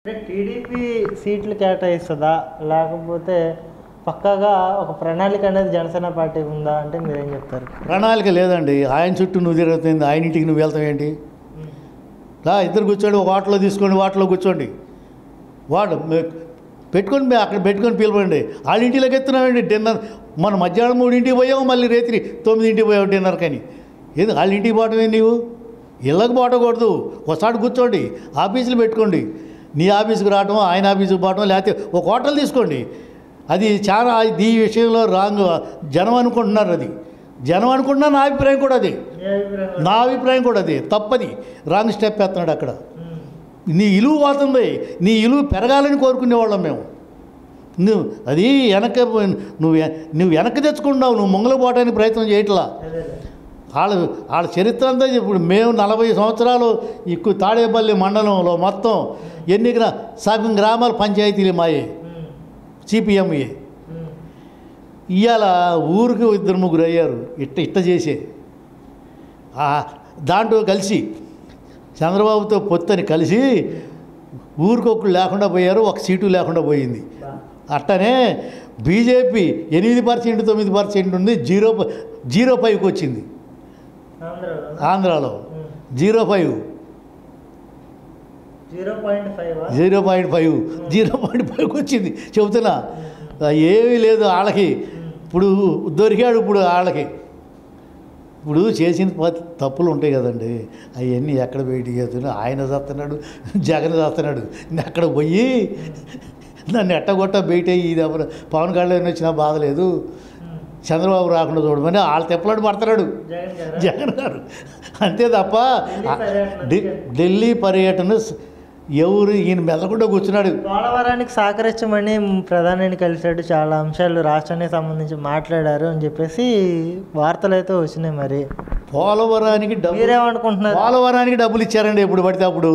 అంటే టీడీపీ సీట్లు కేటాయిస్తుందా? లేకపోతే పక్కాగా ఒక ప్రణాళిక అనేది జనసేన పార్టీ ఉందా అంటే మీరేం చెప్తారు? ప్రణాళిక లేదండి. ఆయన చుట్టూ నువ్వు తిరుగుతుంది, ఆయన ఇంటికి నువ్వు వెళ్తావు ఏంటి? ఇద్దరు కూర్చోండి, ఒక వాటలో తీసుకోండి, వాటలో కూర్చోండి, వాడు పెట్టుకొని అక్కడ పెట్టుకొని పిలవండి. వాళ్ళ ఇంటిలోకి ఎత్తున్నామండి డిన్నర్. మనం మధ్యాహ్నం 3ంటికి పోయావు, మళ్ళీ రాత్రి 9ంటికి పోయావు డిన్నర్ కానీ. ఏది వాళ్ళ ఇంటికి పోవటమే? నీవు ఇళ్ళకి పోవకూడదు, ఒకసారి కూర్చోండి, ఆఫీసులు పెట్టుకోండి. నీ ఆఫీసుకు రావటం, ఆయన ఆఫీసుకు పోవటం, లేకపోతే ఒక హోటల్ తీసుకోండి. అది చాలా ఈ విషయంలో రాంగ్. జనం అనుకుంటున్నారు, అది జనం అనుకుంటున్నా. నా అభిప్రాయం కూడా అది తప్పది. రాంగ్ స్టెప్ వేస్తున్నాడు అక్కడ. నీ ఇలువ పోతుంది, నీ ఇలువ పెరగాలని కోరుకునేవాళ్ళం మేము. నువ్వు అది నువ్వు వెనక్కి తెచ్చుకుంటున్నావు, నువ్వు ముంగలు పోవడానికి ప్రయత్నం చేయట్లా. వాళ్ళ చరిత్ర అంతా ఇప్పుడు మేము 40 సంవత్సరాలు ఎక్కువ తాడేపల్లి మండలంలో మొత్తం ఎన్నికల సగం గ్రామాల పంచాయతీలు మాయే, సిపిఎంఏ. ఇవాళ ఊరికి 2-3 అయ్యారు. ఇట్ట చేసే దాంట్లో కలిసి చంద్రబాబుతో పొత్తని కలిసి ఊరికొకరు లేకుండా పోయారు, ఒక సీటు లేకుండా పోయింది. అట్టనే బీజేపీ 8%, 9% ఉంది, 0.5కి వచ్చింది. ఆంధ్రాలో 0.5కి వచ్చింది. చెబుతున్నా, ఏమీ లేదు వాళ్ళకి. ఇప్పుడు దొరికాడు. ఇప్పుడు వాళ్ళకి ఇప్పుడు చేసిన తప్పులు ఉంటాయి కదండి, అవన్నీ ఎక్కడ బయటికి చేస్తున్నాడు. ఆయన చేస్తున్నాడు, జగన్ చేస్తున్నాడు. అక్కడ పోయి నన్ను ఎట్టగొట్ట బయట ఇది ఎవరు పవన్ కళ్యాణ్ వచ్చినా బాధ లేదు, చంద్రబాబు రాకుండా చూడమని వాళ్ళ తెప్పలాడు పడుతున్నాడు జగన్ గారు. అంతే తప్ప ఢిల్లీ పర్యటన ఎవరు ఈయన మెదకుండా కూర్చున్నాడు. పోలవరానికి సహకరించమని ప్రధానిని కలిశాడు, చాలా అంశాలు రాష్ట్రానికి సంబంధించి మాట్లాడారు అని చెప్పేసి వార్తలు అయితే వచ్చినాయి. మరి పోలవరానికి మీరేమనుకుంటున్నారు? పోలవరానికి డబ్బులు ఇచ్చారండి ఎప్పుడు పడితే అప్పుడు.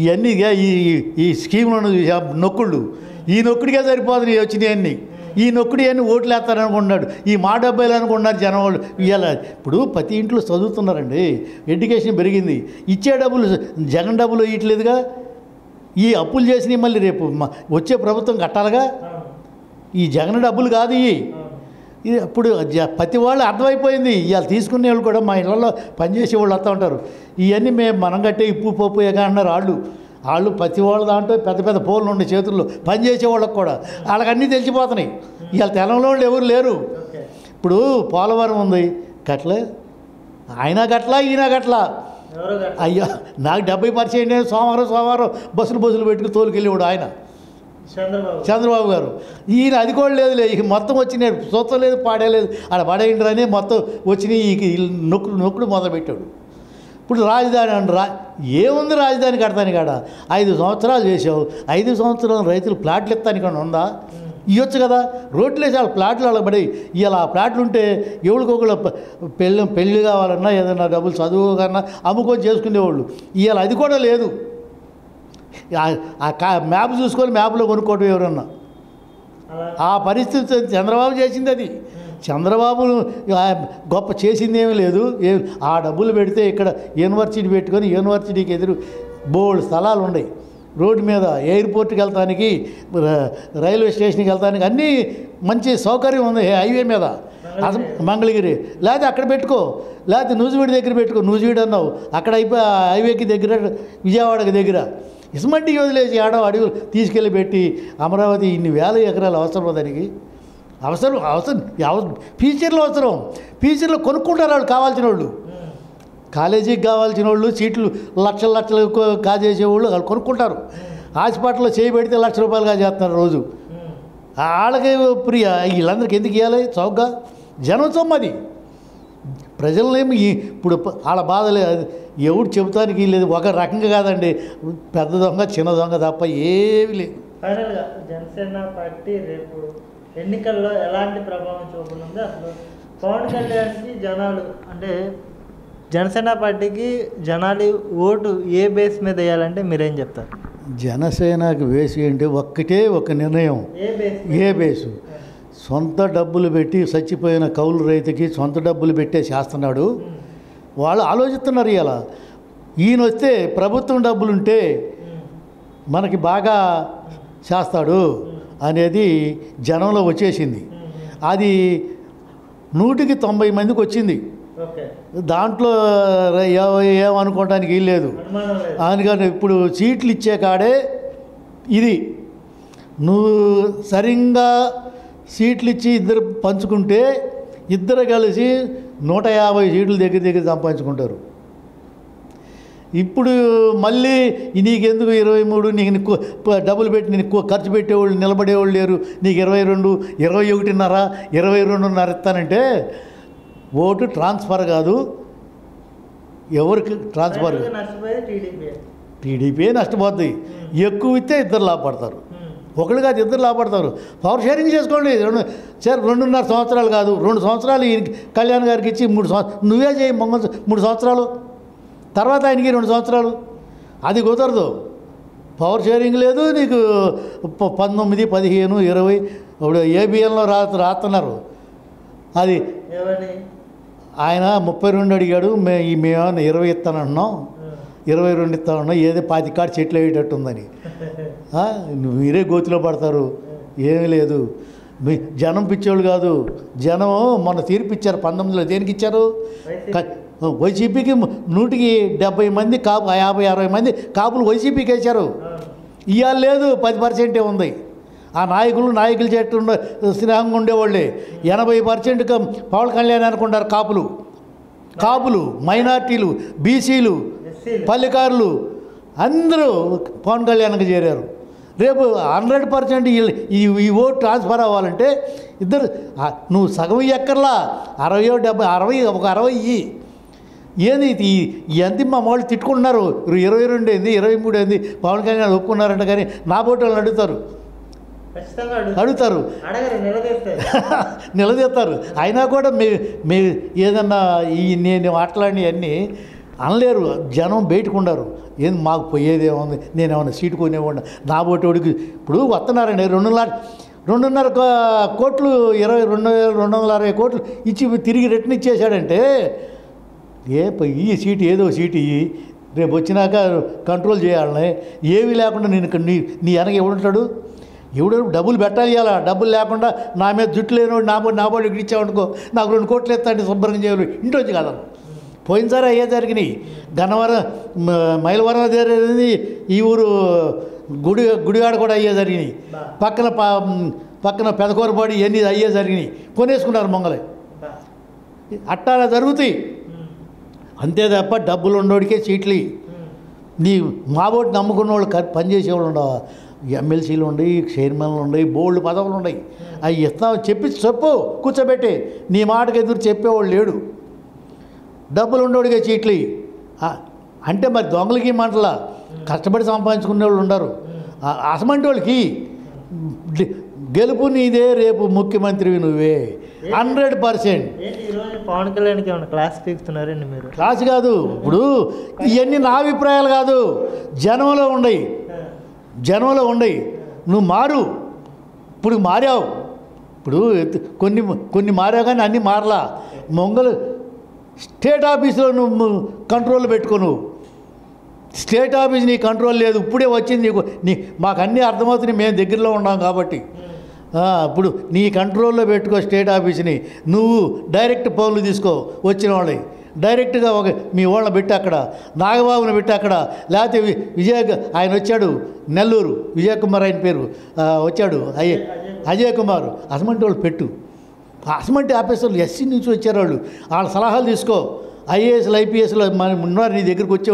ఇవన్నీ ఈ స్కీమ్లను నొక్కుళ్ళు, ఈ నొక్కుడికే సరిపోతుంది వచ్చినాయి అన్నీ. ఈ నొక్కుడి అని ఓట్లు వేస్తారనుకుంటున్నాడు. ఈ మా డబ్బాయిలు అనుకుంటున్నారు జనం వాళ్ళు. ఇవాళ ఇప్పుడు ప్రతి ఇంట్లో చదువుతున్నారండి, ఎడ్యుకేషన్ పెరిగింది. ఇచ్చే డబ్బులు జగన్ డబ్బులు ఇవ్వట్లేదుగా. ఈ అప్పులు చేసినవి మళ్ళీ రేపు వచ్చే ప్రభుత్వం కట్టాలిగా. ఈ జగన్ డబ్బులు కాదు ఇవి. ఇది అప్పుడు ప్రతి వాళ్ళు అర్థమైపోయింది. ఇవాళ తీసుకునే వాళ్ళు కూడా మా ఇళ్ళల్లో పనిచేసే వాళ్ళు వస్తూ ఉంటారు. ఇవన్నీ మనం కట్టే ఇప్పు పప్పు అన్నారు వాళ్ళు ప్రతి వాళ్ళ దాంట్లో పెద్ద పెద్ద పోలు ఉండే చేతుల్లో పనిచేసే వాళ్ళకి కూడా వాళ్ళకి అన్నీ తెలిసిపోతున్నాయి. ఇవాళ తెలంగాణ వాళ్ళు ఎవరు లేరు. ఇప్పుడు పోలవరం ఉంది, గట్లే ఆయన గట్లా ఈయన గట్లా. అయ్యా నాకు 70% సోమవారం బస్సులు పెట్టుకుని తోలుకెళ్ళేవాడు ఆయన చంద్రబాబు గారు. ఈయన అది కూడా లేదులే, ఇక మొత్తం వచ్చినాయి, చూస్తం లేదు, పాడేలేదు. ఆడ పడేయండి మొత్తం వచ్చినాయి. నొక్కుడు మొదలుపెట్టాడు. ఇప్పుడు రాజధాని ఏముంది రాజధాని కడతాను కాడ? 5 సంవత్సరాలు చేసావు, 5 సంవత్సరాలు రైతులు ప్లాట్లు ఎత్తానికి ఉందా? ఇవ్వచ్చు కదా. రోడ్లు వేసి వాళ్ళ ప్లాట్లు వాళ్ళకి పడి. ఇవాళ ఆ ప్లాట్లు ఉంటే ఎవరికొకళ్ళు పెళ్ళి కావాలన్నా ఏదన్నా డబ్బులు చదువుకన్నా అమ్ముకొని చేసుకునేవాళ్ళు. ఇవాళ అది కూడా లేదు. మ్యాప్ చూసుకొని మ్యాప్లో కొనుక్కోవటం ఎవరన్నా. ఆ పరిస్థితి చంద్రబాబు చేసింది. అది చంద్రబాబు గొప్ప చేసింది ఏమీ లేదు. ఆ డబ్బులు పెడితే ఇక్కడ యూనివర్సిటీ పెట్టుకొని యూనివర్సిటీకి ఎదురు బోల్డ్ స్థలాలు ఉన్నాయి. రోడ్డు మీద ఎయిర్పోర్ట్కి వెళ్తానికి, రైల్వే స్టేషన్కి వెళ్తానికి అన్నీ మంచి సౌకర్యం ఉంది. హైవే మీద మంగళగిరి లేకపోతే అక్కడ పెట్టుకో, లేకపోతే నూజివీడి దగ్గర పెట్టుకో. నూజివీడి అన్నావు, అక్కడ అయిపోయి హైవేకి దగ్గర, విజయవాడకి దగ్గర. ఇసుమంటి వదిలేసి అడుగులు తీసుకెళ్ళి పెట్టి అమరావతి ఇన్ని వేల ఎకరాలు అవసరం దానికి. అవసరం ఫ్యూచర్లో కొనుక్కుంటారు వాళ్ళు కావాల్సిన వాళ్ళు. కాలేజీకి కావాల్సిన వాళ్ళు సీట్లు లక్షలు కాజేసేవాళ్ళు వాళ్ళు కొనుక్కుంటారు. హాస్పిటల్లో చేయబెడితే ₹1,00,000 కాజేస్తున్నారు రోజు. వాళ్ళకి ప్రియ వీళ్ళందరికీ ఎందుకు ఇవ్వాలి చౌకగా? జనం సొమ్మది. ప్రజలనేమి ఇప్పుడు వాళ్ళ బాధలే. ఎవడు చెబుతానికి లేదు. ఒక రకంగా కాదండి, పెద్ద దొంగ చిన్న దొంగ తప్ప ఏమీ లేదు. ఫైనల్గా జనసేన పార్టీ రేపు ఎన్నికల్లో ఎలాంటి ప్రభావం చూపనుంది? అసలు పవన్ కళ్యాణ్కి జనాలు అంటే జనసేన పార్టీకి జనాలు ఓటు ఏ బేస్ మీద వేయాలంటే మీరేం చెప్తారు? జనసేనకి వేసి అంటే ఒక్కటే ఒక నిర్ణయం. ఏ బేసు? సొంత డబ్బులు పెట్టి చచ్చిపోయిన కౌలు రైతుకి సొంత డబ్బులు పెట్టే చేస్తున్నాడు. వాళ్ళు ఆలోచిస్తున్నారు. ఇలా ఈయన వస్తే ప్రభుత్వం డబ్బులుంటే మనకి బాగా చేస్తాడు అనేది జనంలో వచ్చేసింది. అది 100కి 90 మందికి వచ్చింది. ఓకే. దాంట్లో ఏమనుకోవడానికి వీల్లేదు. అనుమానం లేదు. అందుకని ఇప్పుడు సీట్లు ఇచ్చే కాడే ఇది. నువ్వు సరిగ్గా సీట్లు ఇచ్చి ఇద్దరు పంచుకుంటే ఇద్దరు కలిసి 150 సీట్లు దగ్గర సంపాదించుకుంటారు. ఇప్పుడు మళ్ళీ నీకెందుకు 23, నీకు డబ్బులు పెట్టి నీకు ఖర్చు పెట్టేవాళ్ళు నిలబడేవాళ్ళు లేరు, నీకు 22, 21.5, 22.5 ఇస్తానంటే ఓటు ట్రాన్స్ఫర్ కాదు. ఎవరికి ట్రాన్స్ఫర్? నష్టపోయేది టీడీపీ. టీడీపీ నష్టపోద్ది. ఎక్కువ ఇస్తే ఇద్దరు లాభపడతారు. ఒకళ్ళు కాదు, ఇద్దరు లాభపడతారు. పవర్ షేరింగ్ చేసుకోండి. 2.5 సంవత్సరాలు కాదు, 2 సంవత్సరాలు ఈయన కళ్యాణ్ గారికి ఇచ్చి 3 సంవత్సరాలు నువ్వే చేయి. 3 సంవత్సరాలు తర్వాత ఆయనకి 2 సంవత్సరాలు. అది కుదరదు. పవర్ షేరింగ్ లేదు నీకు. 19, 15, 20 ఇప్పుడు ఏబిఎన్లో రాస్తున్నారు. అది ఆయన 32 అడిగాడు. మేమేమన్నా 20 ఇస్తానంటున్నాం, 22 ఇస్తానన్నాం. ఏదో 25 కాడి చెట్లు వేయేటట్టుందని. మీరే గోతిలో పడతారు. ఏమీ లేదు. మీ జనం పిచ్చోళ్ళు కాదు. జనం మొన్న తీర్పు ఇచ్చారు 19లో. దేనికి ఇచ్చారు? వైసీపీకి 100కి 70 మంది కాపు, 50, 60 మంది కాపులు వైసీపీకి వేశారు. ఇవాళ లేదు, 10% ఉంది. ఆ నాయకులు చెట్టు స్నేహంగా ఉండేవాళ్ళే. 80% పవన్ కళ్యాణ్ అనుకుంటారు. కాపులు, మైనార్టీలు, బీసీలు, పల్లెకారులు అందరూ పవన్ కళ్యాణ్కి చేరారు. రేపు 100% ఈ ఓటు ట్రాన్స్ఫర్ అవ్వాలంటే ఇద్దరు నువ్వు సగం ఎక్కర్లా 60, 70, 60 ఒక 60 ఇయ్యి. ఏంది ఎంత మా వాళ్ళు తిట్టుకుంటున్నారు. 22 ఏంది, 23 ఏంది, పవన్ కళ్యాణ్ ఒప్పుకున్నారంట. కానీ నా ఓటు వాళ్ళని అడుగుతారు. నిలదీస్తారు. అయినా కూడా మీ ఏదన్నా నేను మాట్లాడినవి అన్నీ అనలేరు. జనం బయటకు ఉండరు. ఏంది మాకు పోయేదేముంది, నేను ఏమన్నా సీటు కొనేవాడిని నా ఓటోడికి. ఇప్పుడు వస్తున్నారండి 2.5 కోట్లు 260 కోట్లు ఇచ్చి తిరిగి రిటర్న్ ఇచ్చేసాడంటే ఈ సీటు ఏదో సీటు ఇయ్యి, రేపు వచ్చినాక కంట్రోల్ చేయాలని. ఏమీ లేకుండా నేను నీ వెనక ఎవడుంటాడు? డబ్బులు పెట్టాలి. ఇవ్వాలా డబ్బులు లేకుండా నా మీద జుట్టు లేనివాడు నా బాడీ ఇక్కడ ఇచ్చామనుకో, నాకు 2 కోట్లు ఎత్తాండి శుభ్రంగా చేయాలి. ఇంటొచ్చి కదా. పోయినసారి అయ్యే జరిగినాయి. గన్నవరం మైలవరం జరిగింది. ఈ ఊరు గుడివాడ కూడా అయ్యే జరిగినాయి. పక్కన పెదకూరపాడు ఇవన్నీ అయ్యే జరిగినాయి. కొనేసుకున్నారు మొంగలే. అట్టా జరుగుతాయి. అంతే తప్ప డబ్బులు ఉన్నోడికే సీట్లు. నీ మా ఓటు నమ్ముకున్న వాళ్ళు పనిచేసేవాళ్ళు ఉండవు. ఎమ్మెల్సీలు ఉండయి, చైర్మన్లు ఉండయి, బోల్డ్ పదవులు ఉన్నాయి. అవి ఇస్తావు చెప్పు కూర్చోబెట్టి. నీ మాటకు ఎదురు చెప్పేవాళ్ళు లేడు. డబ్బులు ఉండోడిగా చీట్లు అంటే మరి దొంగలకి మంటలా కష్టపడి సంపాదించుకునే వాళ్ళు ఉండరు. అసమంటి వాళ్ళకి గెలుపు నీదే, రేపు ముఖ్యమంత్రివి నువ్వే 100%. పవన్ కళ్యాణ్కి ఏమైనా క్లాస్ పీకుతున్నారండి మీరు? క్లాస్ కాదు. ఇప్పుడు ఇవన్నీ నా అభిప్రాయాలు కాదు, జనంలో ఉండయి. నువ్వు మారు. ఇప్పుడు మారావు. ఇప్పుడు కొన్ని మారావు కానీ అన్నీ మారలా. మొంగలు స్టేట్ ఆఫీసులో నువ్వు కంట్రోల్ పెట్టుకో. నువ్వు స్టేట్ ఆఫీస్ నీ కంట్రోల్ లేదు. ఇప్పుడే వచ్చింది మాకు అన్నీ అర్థమవుతున్నాయి. మేము దగ్గరలో ఉన్నాం కాబట్టి. ఇప్పుడు నీ కంట్రోల్లో పెట్టుకో స్టేట్ ఆఫీస్ని. నువ్వు డైరెక్ట్ పనులు తీసుకో. వచ్చిన వాళ్ళని డైరెక్ట్గా మీ వాళ్ళని పెట్టి అక్కడ, నాగబాబుని పెట్టి అక్కడ, లేకపోతే ఆయన వచ్చాడు నెల్లూరు, విజయ్ కుమార్ ఆయన పేరు వచ్చాడు, అజయ్ కుమార్. అసమంటి వాళ్ళు పెట్టు. అసమంటి ఆఫీసర్లు ఎస్సీ నుంచి వచ్చారు. వాళ్ళ సలహాలు తీసుకో. ఐఏఎస్లు, ఐపీఎస్లు ఉన్నారు నీ దగ్గరికి వచ్చే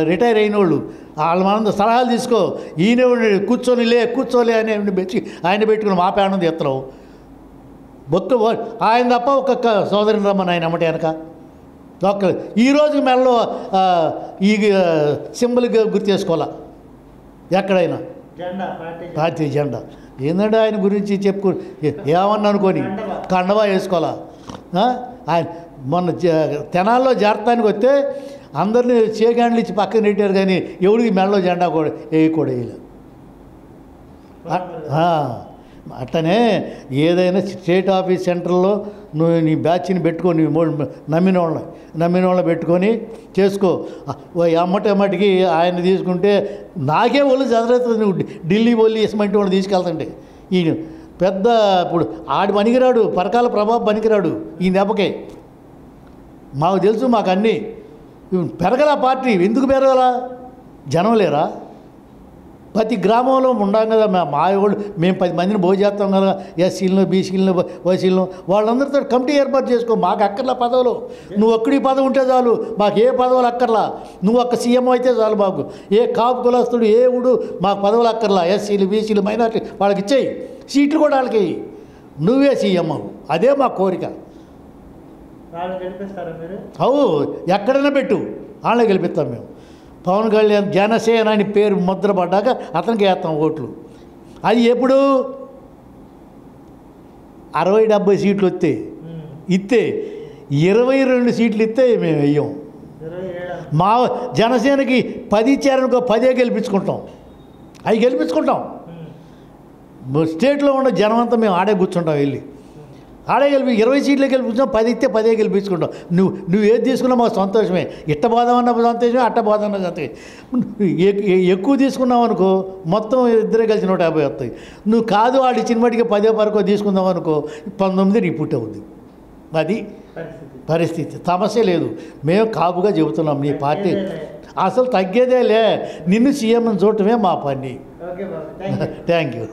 రిటైర్ అయిన వాళ్ళు. వాళ్ళ సలహాలు తీసుకో. ఈయన కూర్చోలే అని పెట్టి ఆయన పెట్టుకుని మా ప్రాణం తీస్తున్నావు. ఆయన తప్ప ఒక్కొక్క సోదరిని రమ్మని ఆయన అమ్మటి వెనక ఈరోజు మెడలో ఈ సింబల్ గుర్తు చేసుకోవాలా ఎక్కడైనా పార్టీ జెండా. ఏంటంటే ఆయన గురించి చెప్పుకో ఏమన్నా అనుకొని కండవా వేసుకోవాలా. ఆయన మొన్న తెనాల్లో జాగ్రత్తానికి వస్తే అందరినీ చేగాండ్లు ఇచ్చి పక్కన నెట్టారు కానీ ఎవరికి మెడలో జెండా కూడా వేయకూడదు. అట్లనే ఏదైనా స్టేట్ ఆఫీస్ సెంటర్లో నువ్వు నీ బ్యాచ్ని పెట్టుకొని నమ్మిన వాళ్ళని పెట్టుకొని చేసుకో. అమ్మటికి ఆయన తీసుకుంటే నాకే ఒళ్ళు చదరవుతుంది. నువ్వు ఢిల్లీ ఒళ్ళు ఇసమంటి వాళ్ళు తీసుకెళ్తుంటే ఈయన పెద్ద ఇప్పుడు ఆడి పనికిరాడు, పరకాల ప్రభావం పనికిరాడు ఈ దెబ్బకే. మాకు తెలుసు, మాకు అన్నీ పెరగల పార్టీ. ఎందుకు పెరగల? జనం లేరా? ప్రతి గ్రామంలో ఉండాం కదా మా వాళ్ళు. మేము 10 మందిని భోజనం చేస్తాం కదా, ఎస్సీలను బీసీలను ఓసీలను. వాళ్ళందరితో కమిటీ ఏర్పాటు చేసుకో. మాకు అక్కర్లా పదవులు. నువ్వు ఒక్కడి పదవి ఉంటే చాలు, మాకు ఏ పదవులు అక్కర్లా. నువ్వు ఒక్క సీఎం అయితే చాలు మాకు. ఏ కాపు కులస్తుడు ఏ ఊడు మాకు పదవులు అక్కర్లా. ఎస్సీలు బీసీలు మైనార్టీ వాళ్ళకి ఇచ్చేయి, సీట్లు కూడా వాళ్ళకి ఇయ్యి. నువ్వే సీఎం అవు, అదే మా కోరిక. అవు ఎక్కడైనా పెట్టు, వాళ్ళే గెలిపిస్తాం మేము. పవన్ కళ్యాణ్ జనసేన అని పేరు ముద్ర పడ్డాక అతనికి వేస్తాం ఓట్లు. అది ఎప్పుడు 60-70 సీట్లు వస్తే ఇస్తే 22 సీట్లు ఇస్తే మేము వెయ్యం. మా జనసేనకి 10 ఇచ్చారనుకో 10 గెలిపించుకుంటాం. అవి గెలిపించుకుంటాం. స్టేట్లో ఉన్న జనం అంతా మేము ఆడే కూర్చుంటాం. వెళ్ళి ఆడే 20 సీట్లు గెలిపించాం. 10 ఇస్తే 10 గెలిపించుకుంటాం. నువ్వు ఏది తీసుకున్నా మాకు సంతోషమే. ఇట్ట బాధం అన్న సంతోషమే, అట్ట బాధ అన్న సంతోషమే. ఎక్కువ తీసుకున్నావు అనుకో మొత్తం ఇద్దరే కలిసి 150 వస్తాయి. నువ్వు కాదు వాడు ఇచ్చిన మటుకి 10 వరకు తీసుకుందాం అనుకో 19 రిపీట్ అవుద్ది. అది పరిస్థితి. సమస్య లేదు. మేము కాపుగా చెబుతున్నాం, నీ పార్టీ అసలు తగ్గేదేలే. నిన్ను సీఎంని చూడటమే మా పని. Okay Babu, thank you. Thank you.